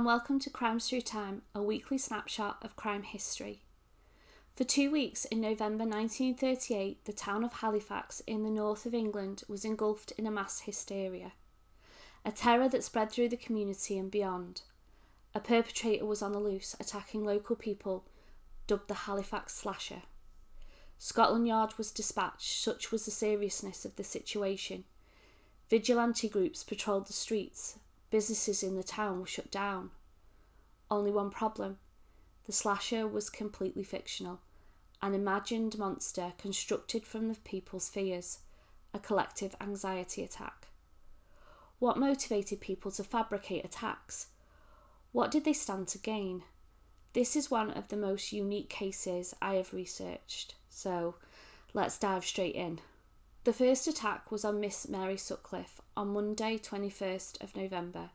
welcome to Crimes Through Time, a weekly snapshot of crime history. For 2 weeks in November 1938, the town of Halifax in the north of England was engulfed in a mass hysteria, a terror that spread through the community and beyond. A perpetrator was on the loose, attacking local people, dubbed the Halifax Slasher. Scotland Yard was dispatched, such was the seriousness of the situation. Vigilante groups patrolled the streets. Businesses in the town were shut down. Only one problem: the slasher was completely fictional, an imagined monster constructed from the people's fears, a collective anxiety attack. What motivated people to fabricate attacks? What did they stand to gain? This is one of the most unique cases I have researched, so let's dive straight in. The first attack was on Miss Mary Sutcliffe on Monday 21st of November.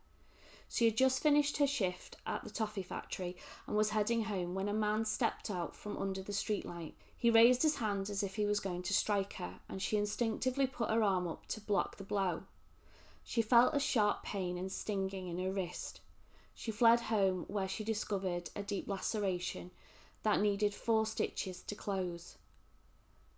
She had just finished her shift at the toffee factory and was heading home when a man stepped out from under the streetlight. He raised his hand as if he was going to strike her, and she instinctively put her arm up to block the blow. She felt a sharp pain and stinging in her wrist. She fled home, where she discovered a deep laceration that needed 4 stitches to close.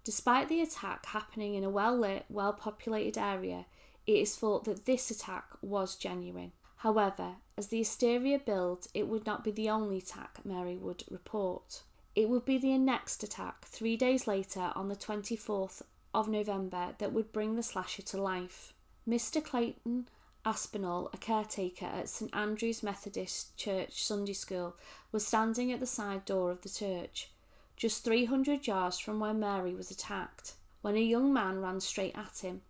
Despite the attack happening in a well-lit, well-populated area, it is thought that this attack was genuine. However, as the hysteria builds, it would not be the only attack Mary would report. It would be the next attack, 3 days later on the 24th of November, that would bring the slasher to life. Mr. Clayton Aspinall, a caretaker at St Andrew's Methodist Church Sunday School, was standing at the side door of the church, just 300 yards from where Mary was attacked, when a young man ran straight at him.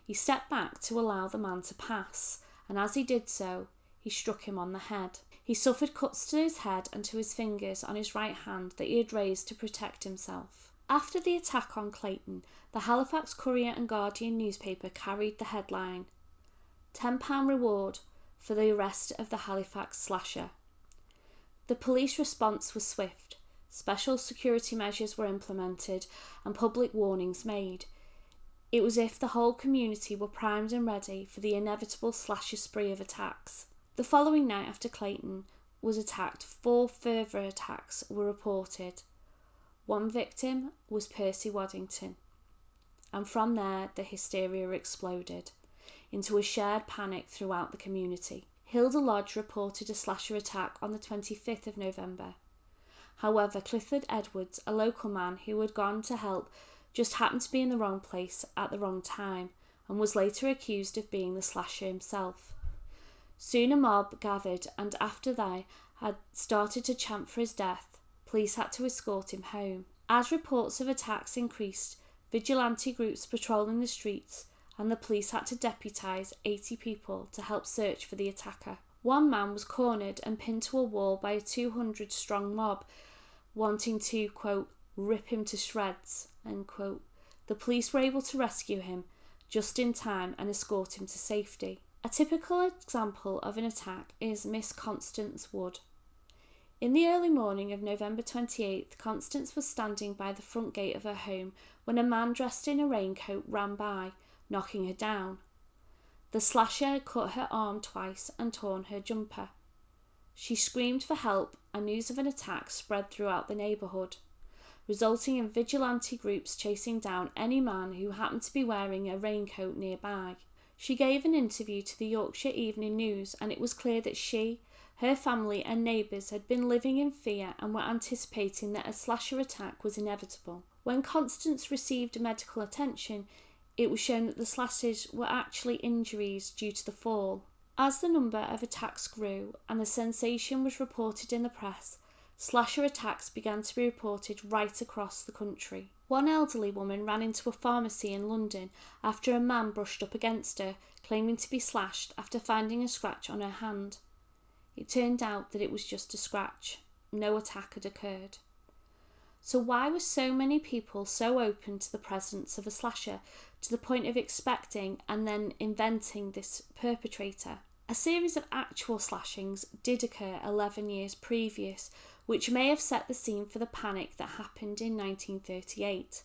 He stepped back to allow the man to pass, and as he did so, he struck him on the head. He suffered cuts to his head and to his fingers on his right hand that he had raised to protect himself. After the attack on Clayton, the Halifax Courier and Guardian newspaper carried the headline, £10 reward for the arrest of the Halifax Slasher. The police response was swift. Special security measures were implemented and public warnings made. It was as if the whole community were primed and ready for the inevitable slasher spree of attacks. The following night after Clayton was attacked, 4 further attacks were reported. One victim was Percy Waddington. And from there, the hysteria exploded into a shared panic throughout the community. Hilda Lodge reported a slasher attack on the 25th of November. However, Clifford Edwards, a local man who had gone to help, just happened to be in the wrong place at the wrong time and was later accused of being the slasher himself. Soon a mob gathered, and after they had started to chant for his death, police had to escort him home. As reports of attacks increased, vigilante groups patrolling the streets, and the police had to deputise 80 people to help search for the attacker. One man was cornered and pinned to a wall by a 200-strong mob, wanting to, quote, rip him to shreds, end quote. The police were able to rescue him just in time and escort him to safety. A typical example of an attack is Miss Constance Wood. In the early morning of November 28th, Constance was standing by the front gate of her home when a man dressed in a raincoat ran by, knocking her down. The slasher had cut her arm twice and torn her jumper. She screamed for help, and news of an attack spread throughout the neighbourhood, resulting in vigilante groups chasing down any man who happened to be wearing a raincoat nearby. She gave an interview to the Yorkshire Evening News, and it was clear that she, her family and neighbours had been living in fear and were anticipating that a slasher attack was inevitable. When Constance received medical attention, it was shown that the slashes were actually injuries due to the fall. As the number of attacks grew and the sensation was reported in the press, slasher attacks began to be reported right across the country. One elderly woman ran into a pharmacy in London after a man brushed up against her, claiming to be slashed after finding a scratch on her hand. It turned out that it was just a scratch. No attack had occurred. So why were so many people so open to the presence of a slasher to the point of expecting and then inventing this perpetrator? A series of actual slashings did occur 11 years previous, which may have set the scene for the panic that happened in 1938.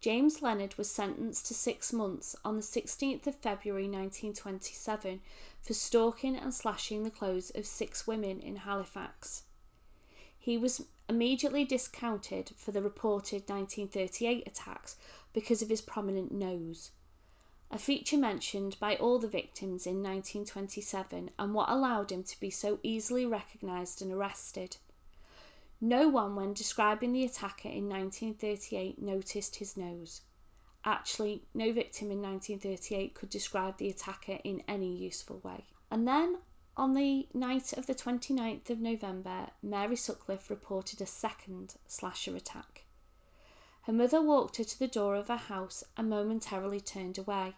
James Leonard was sentenced to 6 months on the 16th of February 1927 for stalking and slashing the clothes of 6 women in Halifax. He was immediately discounted for the reported 1938 attacks because of his prominent nose, a feature mentioned by all the victims in 1927 and what allowed him to be so easily recognised and arrested. No one, when describing the attacker in 1938, noticed his nose. Actually, no victim in 1938 could describe the attacker in any useful way. And then, on the night of the 29th of November, Mary Sutcliffe reported a second slasher attack. Her mother walked her to the door of her house and momentarily turned away.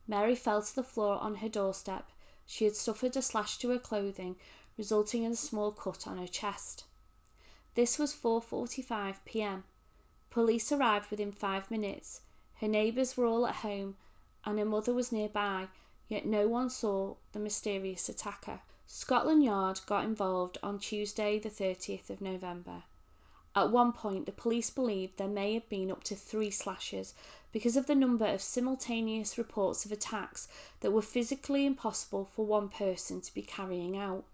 Mary fell to the floor on her doorstep. She had suffered a slash to her clothing, resulting in a small cut on her chest. This was 4:45 p.m. Police arrived within 5 minutes. Her neighbours were all at home and her mother was nearby, yet no one saw the mysterious attacker. Scotland Yard got involved on Tuesday the 30th of November. At one point, the police believed there may have been up to 3 slashers because of the number of simultaneous reports of attacks that were physically impossible for one person to be carrying out.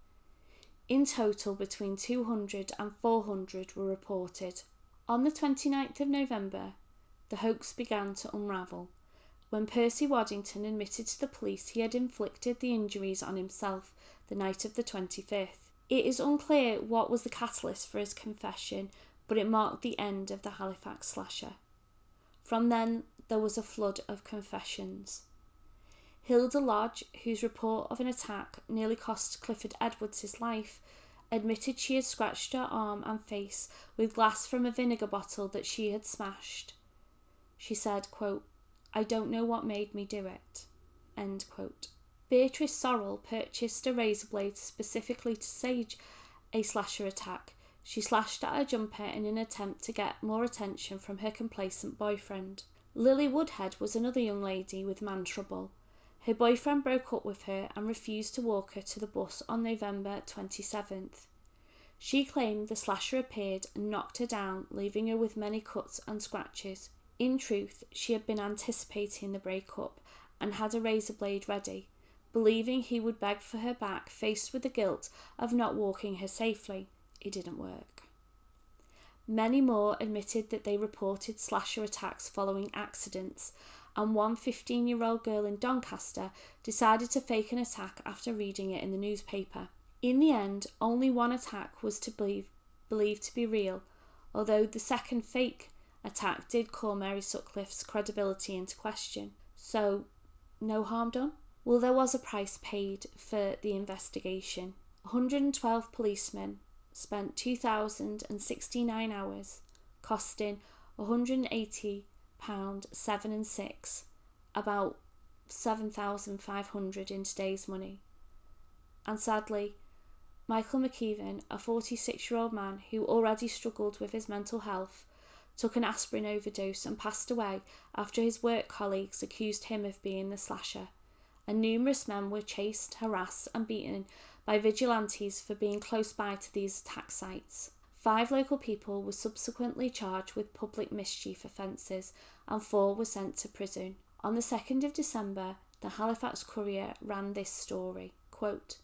In total, between 200 and 400 were reported. On the 29th of November, the hoax began to unravel, when Percy Waddington admitted to the police he had inflicted the injuries on himself the night of the 25th. It is unclear what was the catalyst for his confession, but it marked the end of the Halifax Slasher. From then, there was a flood of confessions. Hilda Lodge, whose report of an attack nearly cost Clifford Edwards his life, admitted she had scratched her arm and face with glass from a vinegar bottle that she had smashed. She said, quote, "I don't know what made me do it." End quote. Beatrice Sorrell purchased a razor blade specifically to stage a slasher attack. She slashed at her jumper in an attempt to get more attention from her complacent boyfriend. Lily Woodhead was another young lady with man trouble. Her boyfriend broke up with her and refused to walk her to the bus on November 27th. She claimed the slasher appeared and knocked her down, leaving her with many cuts and scratches. In truth, she had been anticipating the breakup and had a razor blade ready, believing he would beg for her back, faced with the guilt of not walking her safely. It didn't work. Many more admitted that they reported slasher attacks following accidents, and one 15-year-old girl in Doncaster decided to fake an attack after reading it in the newspaper. In the end, only one attack was believed to be real, although the second fake attack did call Mary Sutcliffe's credibility into question. So, no harm done? Well, there was a price paid for the investigation. 112 policemen spent 2,069 hours, costing £180 7 and 6, about 7,500 in today's money. And sadly, Michael McKeevan, a 46-year-old man who already struggled with his mental health, took an aspirin overdose and passed away after his work colleagues accused him of being the slasher, and numerous men were chased, harassed and beaten by vigilantes for being close by to these attack sites. 5 local people were subsequently charged with public mischief offences and 4 were sent to prison. On the 2nd of December, the Halifax Courier ran this story, quote,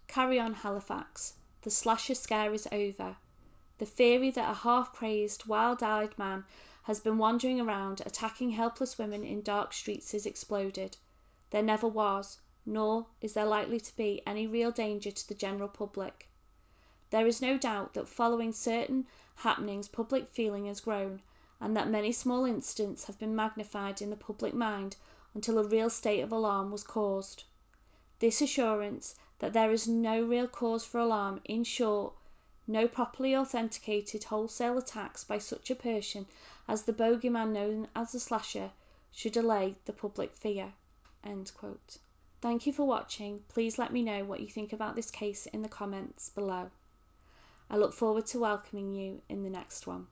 "Carry on Halifax, the slasher scare is over. The theory that a half-crazed, wild-eyed man has been wandering around attacking helpless women in dark streets is exploded. There never was, nor is there likely to be any real danger to the general public. There is no doubt that following certain happenings public feeling has grown, and that many small incidents have been magnified in the public mind until a real state of alarm was caused. This assurance that there is no real cause for alarm, in short, no properly authenticated wholesale attacks by such a person as the bogeyman known as the slasher, should allay the public fear." End quote. Thank you for watching. Please let me know what you think about this case in the comments below. I look forward to welcoming you in the next one.